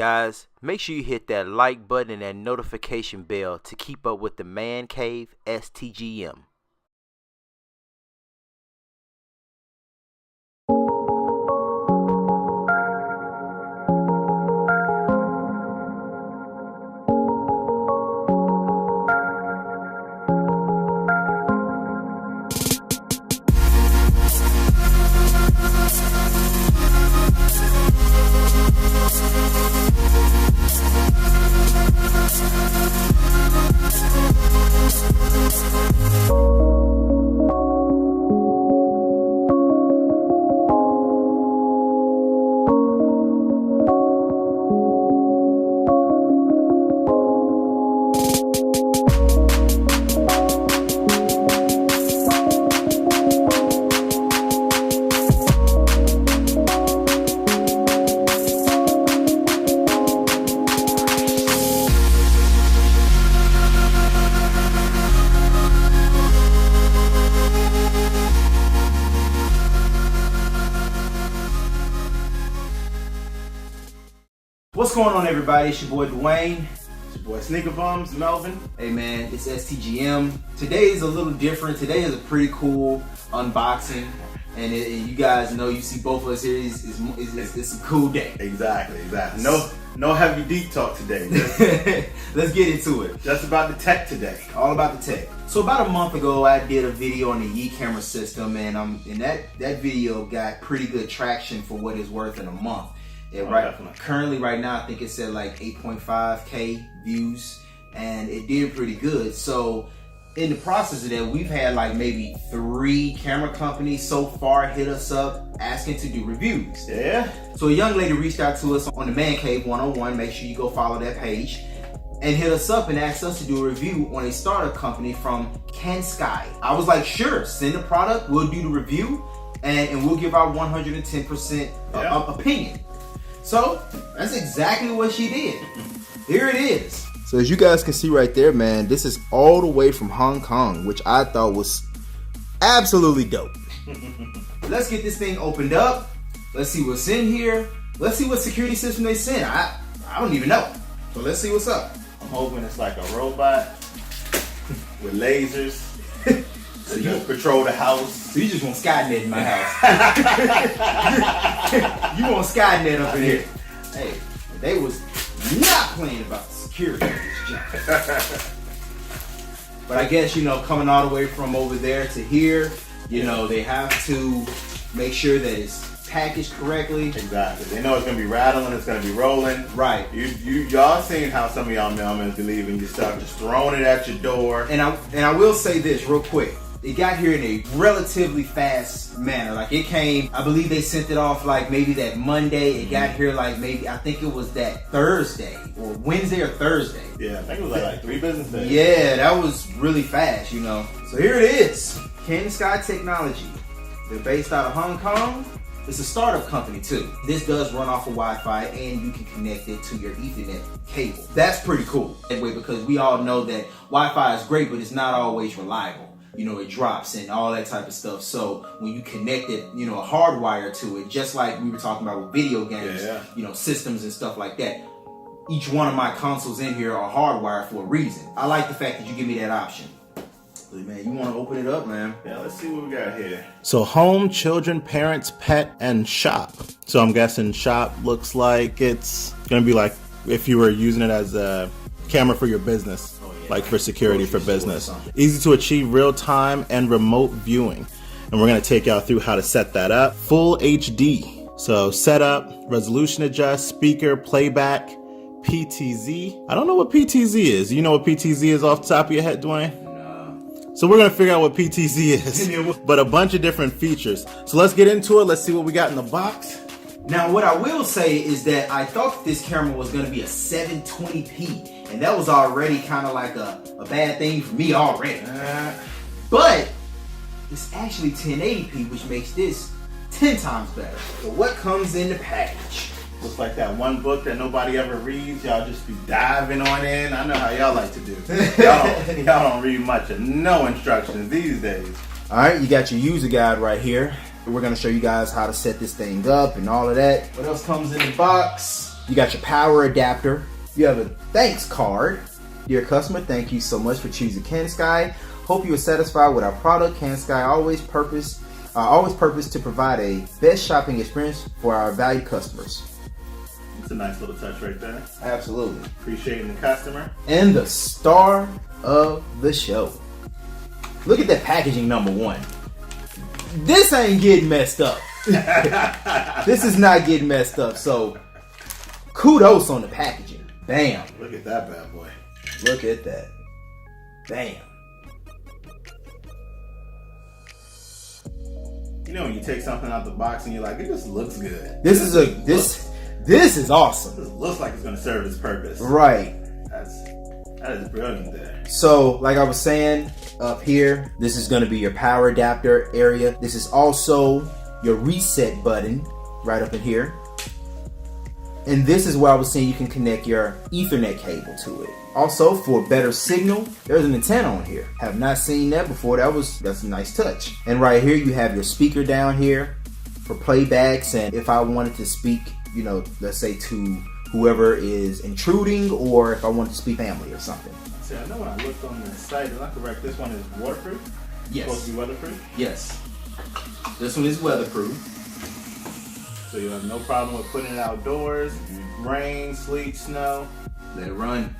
Guys, make sure you hit that like button and that notification bell to keep up with the Man Cave STGM. What's going on, everybody? It's your boy Dwayne. It's your boy Sneaker Bums, Melvin. Hey man, it's STGM. Today is a little different. Today is a pretty cool unboxing, and you guys know, you see both of us here. It's a cool day. Exactly. No heavy deep talk today. Let's get into it. Just about the tech today. All about the tech. So about a month ago, I did a video on the HD camera system, and that video got pretty good traction for what it's worth in a month. Yeah, currently right now, I think it said like 8.5K views, and it did pretty good. So in the process of that, we've had like maybe 3 camera companies so far hit us up asking to do reviews. Yeah. So a young lady reached out to us on the Man Cave 101. Make sure you go follow that page, and hit us up and asked us to do a review on a startup company from KAANSKY. I was like, sure, send the product, we'll do the review, and we'll give our 110% opinion. So that's exactly what she did. Here it is. So as you guys can see right there, man, this is all the way from Hong Kong, which I thought was absolutely dope. Let's get this thing opened up. Let's see what's in here. Let's see what security system they sent. I don't even know. So let's see what's up. I'm hoping it's like a robot with lasers. So you patrol the house. So you just want Skynet in my house. You want Skynet up in here. Hey, they was not playing about the security of this job. But I guess, you know, coming all the way from over there to here, you know, they have to make sure that it's packaged correctly. Exactly. They know it's gonna be rattling, it's gonna be rolling. Right. Y'all seen how some of y'all mailmen be leaving your stuff, just throwing it at your door. And I will say this real quick. It got here in a relatively fast manner. Like it came, I believe they sent it off like maybe that Monday. It got here like maybe, I think it was that Thursday or Wednesday or Thursday. Yeah, I think it was like 3 business days. Yeah, that was really fast, you know. So here it is, KAANSKY Technology. They're based out of Hong Kong. It's a startup company too. This does run off of Wi-Fi, and you can connect it to your Ethernet cable. That's pretty cool. Anyway, because we all know that Wi-Fi is great, but it's not always reliable. You know, it drops and all that type of stuff. So when you connect it, you know, a hardwire to it, just like we were talking about with video games, you know, systems and stuff like that. Each one of my consoles in here are hardwired for a reason. I like the fact that you give me that option. But man, you want to open it up, man? Yeah, let's see what we got here. So home, children, parents, pet, and shop. So I'm guessing shop looks like it's gonna be like if you were using it as a camera for your business. Like for security for business. Easy to achieve real-time and remote viewing. And we're gonna take y'all through how to set that up. Full HD. So setup, resolution adjust, speaker, playback, PTZ. I don't know what PTZ is. You know what PTZ is off the top of your head, Dwayne? No. So we're gonna figure out what PTZ is. But a bunch of different features. So let's get into it. Let's see what we got in the box. Now what I will say is that I thought this camera was gonna be a 720p. And that was already kind of like a bad thing for me already. But it's actually 1080p, which makes this 10 times better. So what comes in the package? Looks like that one book that nobody ever reads. Y'all just be diving on in. I know how y'all like to do. Y'all don't read much of no instructions these days. All right, you got your user guide right here. We're gonna show you guys how to set this thing up and all of that. What else comes in the box? You got your power adapter. You have a thanks card. Dear customer, thank you so much for choosing KAANSKY. Hope you are satisfied with our product. KAANSKY always purpose to provide a best shopping experience for our valued customers. It's a nice little touch right there. Absolutely. Appreciating the customer. And the star of the show. Look at that packaging, number one. This ain't getting messed up. This is not getting messed up. So kudos on the packaging. Bam. Look at that bad boy. Look at that. Bam. You know when you take something out the box and you're like, it just looks good. This is awesome. This looks like it's gonna serve its purpose. Right. That is brilliant there. So, like I was saying, up here, this is gonna be your power adapter area. This is also your reset button right up in here. And this is where I was saying you can connect your Ethernet cable to it. Also, for better signal, there's an antenna on here. Have not seen that before. That's a nice touch. And right here, you have your speaker down here for playbacks. And if I wanted to speak, you know, let's say to whoever is intruding, or if I wanted to speak family or something. See, I know when I looked on the site, is that correct? This one is waterproof? Yes. Supposed to be weatherproof? Yes. This one is weatherproof. So you have no problem with putting it outdoors, rain, sleet, snow. Let it run.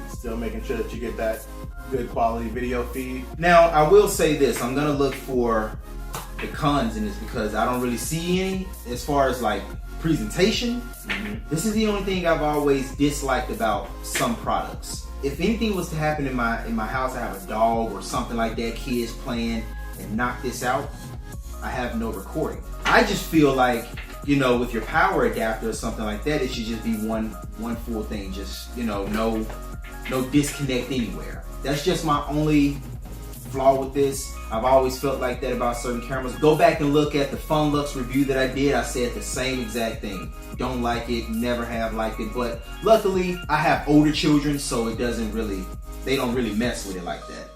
Still making sure that you get that good quality video feed. Now, I will say this. I'm going to look for the cons in this because I don't really see any as far as like presentation. This is the only thing I've always disliked about some products. If anything was to happen in my house, I have a dog or something like that, kids playing, and knock this out, I have no recording. I just feel like, you know, with your power adapter or something like that, it should just be one full thing. Just, you know, no disconnect anywhere. That's just my only flaw with this. I've always felt like that about certain cameras. Go back and look at the Funlux review that I did. I said the same exact thing. Don't like it, never have liked it. But luckily, I have older children, so they don't really mess with it like that.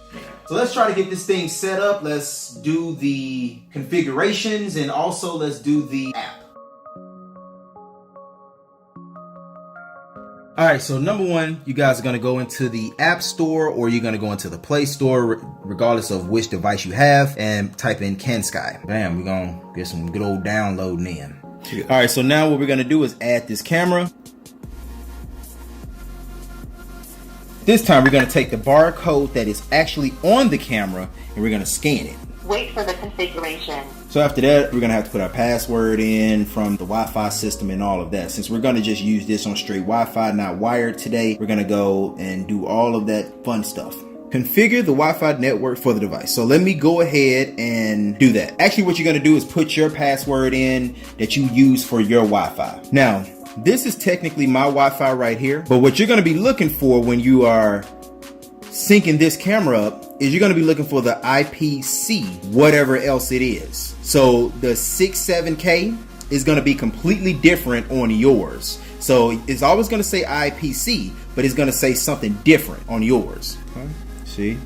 So let's try to get this thing set up. Let's do the configurations and also let's do the app. All right, so number one, you guys are gonna go into the App Store or you're gonna go into the Play Store, regardless of which device you have, and type in KAANSKY. Bam, we're gonna get some good old downloading in. All right, so now what we're gonna do is add this camera. This time we're gonna take the barcode that is actually on the camera and we're gonna scan it. Wait for the configuration. So after that, we're gonna have to put our password in from the Wi-Fi system and all of that. Since we're gonna just use this on straight Wi-Fi, not wired today, we're gonna go and do all of that fun stuff. Configure the Wi-Fi network for the device. So let me go ahead and do that. Actually, what you're gonna do is put your password in that you use for your Wi-Fi. Now, this is technically my Wi-Fi right here, but what you're gonna be looking for when you are syncing this camera up is you're gonna be looking for the IPC, whatever else it is. So the 67K is gonna be completely different on yours. So it's always gonna say IPC, but it's gonna say something different on yours. Okay. See?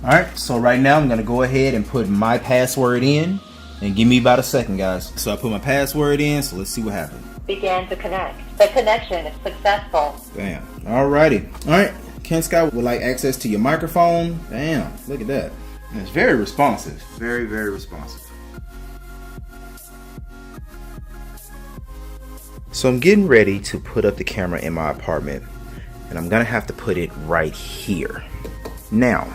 All right, so right now I'm gonna go ahead and put my password in, and give me about a second, guys. So I put my password in, so let's see what happens. Begin to connect. The connection is successful. Bam. Alrighty. Alright, KAANSKY would like access to your microphone. Bam, look at that. And it's very responsive. Very, very responsive. So I'm getting ready to put up the camera in my apartment, and I'm gonna have to put it right here. Now,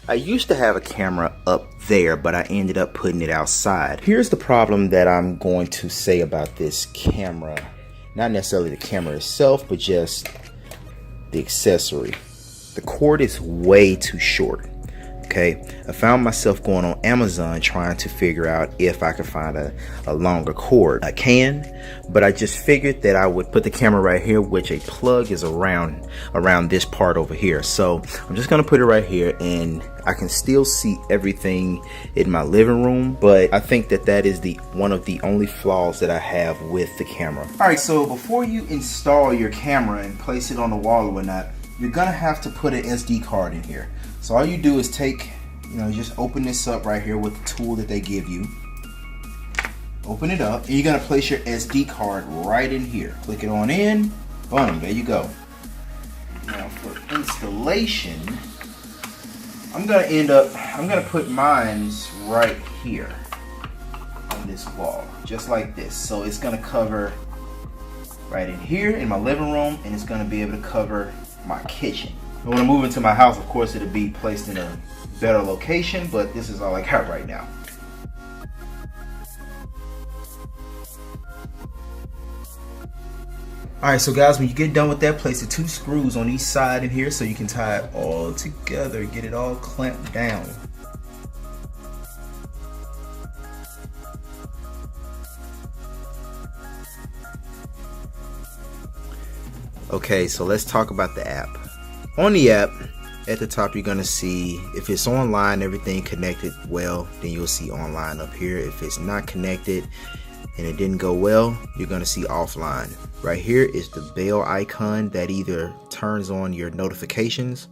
I used to have a camera up there, but I ended up putting it outside. Here's the problem that I'm going to say about this camera. Not necessarily the camera itself, but just the accessory. The cord is way too short. Okay, I found myself going on Amazon trying to figure out if I could find a longer cord. I can, but I just figured that I would put the camera right here, which a plug is around this part over here. So I'm just gonna put it right here, and I can still see everything in my living room, but I think that is one of the only flaws that I have with the camera. All right, so before you install your camera and place it on the wall or whatnot, you're gonna have to put an SD card in here. So all you do is take You know, just open this up right here with the tool that they give you. Open it up, and you're gonna place your SD card right in here. Click it on in, boom, there you go. Now for installation, I'm gonna put mines right here on this wall, just like this. So it's gonna cover right in here in my living room, and it's gonna be able to cover my kitchen. And when I move into my house, of course, it'll be placed in a better location, but this is all I got right now. Alright, so guys, when you get done with that, place the 2 screws on each side in here so you can tie it all together, get it all clamped down. Okay, so let's talk about the app. On the app, at the top, you're going to see if it's online, everything connected well, then you'll see online up here. If it's not connected and it didn't go well, you're going to see offline. Right here is the bell icon that either turns on your notifications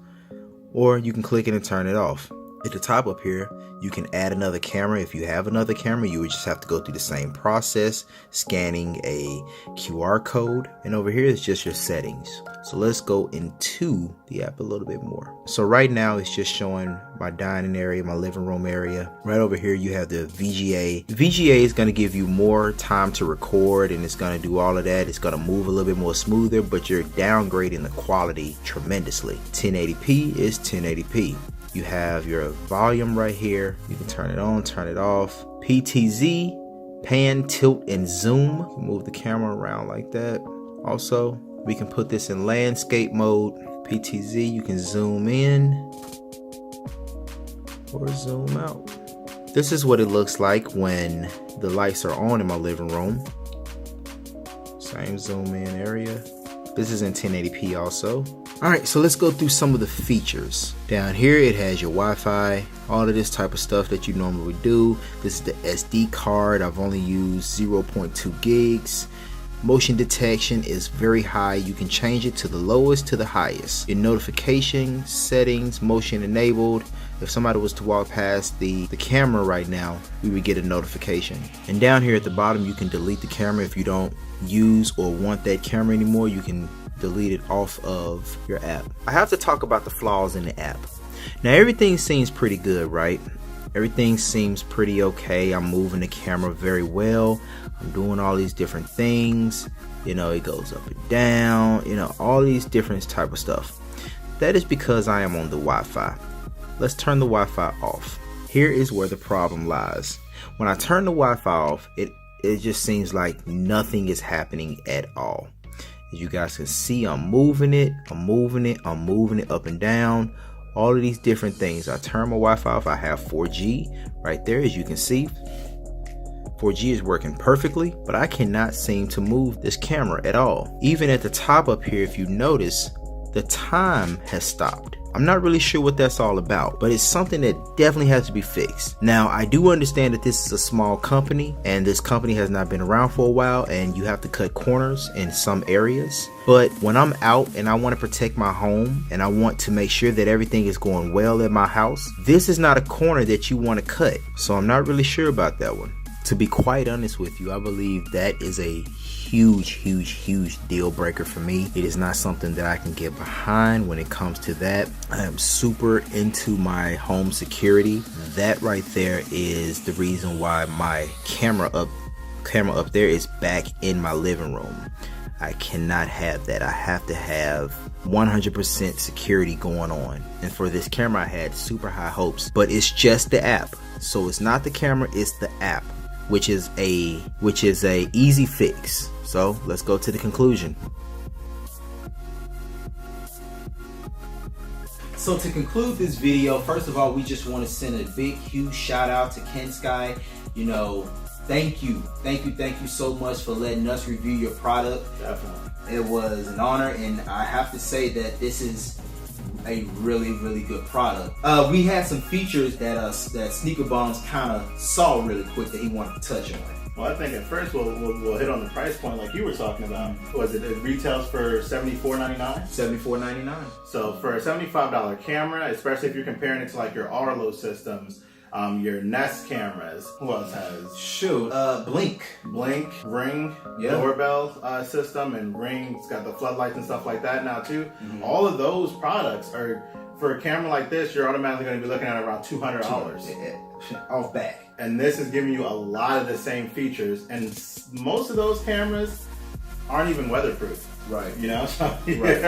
or you can click it and turn it off. At the top up here, you can add another camera. If you have another camera, you would just have to go through the same process, scanning a QR code. And over here is just your settings. So let's go into the app a little bit more. So right now it's just showing my dining area, my living room area. Right over here you have the VGA. The VGA is going to give you more time to record, and it's going to do all of that. It's going to move a little bit more smoother, but you're downgrading the quality tremendously. 1080p is 1080p. You have your volume right here. You can turn it on, turn it off. PTZ, pan, tilt, and zoom. Move the camera around like that. Also, we can put this in landscape mode. PTZ, you can zoom in or zoom out. This is what it looks like when the lights are on in my living room. Same zoom in area. This is in 1080p also. Alright, so let's go through some of the features. Down here it has your Wi-Fi, all of this type of stuff that you normally would do. This is the SD card. I've only used 0.2 gigs. Motion detection is very high. You can change it to the lowest to the highest. Your notification settings, motion enabled. If somebody was to walk past the camera right now, we would get a notification. And down here at the bottom, you can delete the camera if you don't use or want that camera anymore. You can delete it off of your app. I have to talk about the flaws in the app. Now everything seems pretty good, right? Everything seems pretty okay. I'm moving the camera very well. I'm doing all these different things. You know, it goes up and down, you know, all these different type of stuff. That is because I am on the Wi-Fi. Let's turn the Wi-Fi off. Here is where the problem lies. When I turn the Wi-Fi off, it just seems like nothing is happening at all. As you guys can see, I'm moving it up and down. All of these different things. I turn my Wi-Fi off. I have 4G right there, as you can see. 4G is working perfectly, but I cannot seem to move this camera at all. Even at the top up here, if you notice, the time has stopped. I'm not really sure what that's all about, but it's something that definitely has to be fixed. Now, I do understand that this is a small company and this company has not been around for a while and you have to cut corners in some areas. But when I'm out and I want to protect my home and I want to make sure that everything is going well at my house, this is not a corner that you want to cut. So I'm not really sure about that one. To be quite honest with you, I believe that is a huge deal breaker for me. It is not something that I can get behind when it comes to that. I am super into my home security. That right there is the reason why my camera up there is back in my living room. I cannot have that. I have to have 100% security going on. And for this camera, I had super high hopes, but it's just the app. So it's not the camera, it's the app, which is a easy fix. So let's go to the conclusion. So to conclude this video, first of all, we just want to send a big, huge shout out to KAANSKY. You know, thank you so much for letting us review your product. Definitely. It was an honor, and I have to say that this is a really good product. We had some features that Sneaker Bombs kind of saw really quick that he wanted to touch on. Well, I think at first we'll hit on the price point like you were talking about. Was it retails for $74.99? $74.99. So for a $75 camera, especially if you're comparing it to like your ROHS systems, your Nest cameras. Who else has? Shoot, Blink, Ring, Yeah. doorbell system, and Ring's got the floodlights and stuff like that now too. All of those products are, for a camera like this, you're automatically going to be looking at around $200. Off back. And this is giving you a lot of the same features, and most of those cameras aren't even weatherproof. Right. You know, so Right.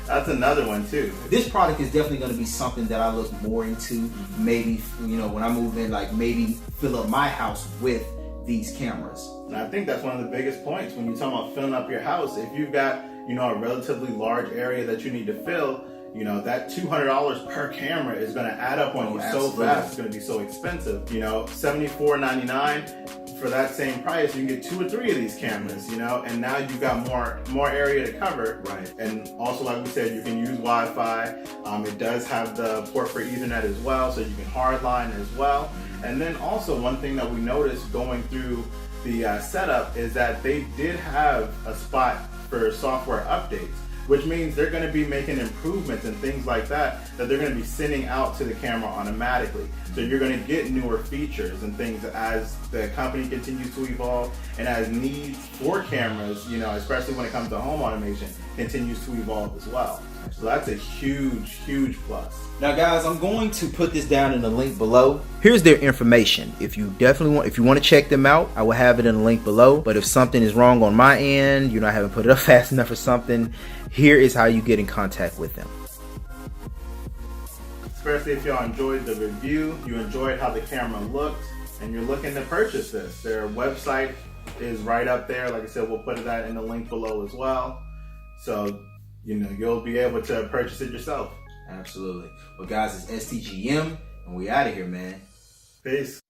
that's another one too. This product is definitely going to be something that I look more into. Maybe, you know, when I move in, like maybe fill up my house with these cameras. And I think that's one of the biggest points when you're talking about filling up your house. If you've got, you know, a relatively large area that you need to fill, you know, that $200 per camera is going to add up on you so absolutely. fast. It's going to be so expensive. You know, $74.99 for that same price, you can get 2 or 3 of these cameras. You know, and now you've got more area to cover. Right. And also, like we said, you can use Wi-Fi. It does have the port for Ethernet as well, so you can hardline as well. And then also, one thing that we noticed going through the setup is that they did have a spot for software updates, which means they're going to be making improvements and things like that they're going to be sending out to the camera automatically. So you're going to get newer features and things as the company continues to evolve and as needs for cameras, you know, especially when it comes to home automation, continues to evolve as well. So that's a huge plus. Now guys, I'm going to put this down in the link below. Here's their information. If you want to check them out, I will have it in the link below. But if something is wrong on my end, you know, I haven't put it up fast enough or something, here is how you get in contact with them. Especially if y'all enjoyed the review, you enjoyed how the camera looked, and you're looking to purchase this. Their website is right up there. Like I said, we'll put that in the link below as well. So, you know, you'll be able to purchase it yourself. Absolutely. Well guys, it's STGM and we out of here, man. Peace.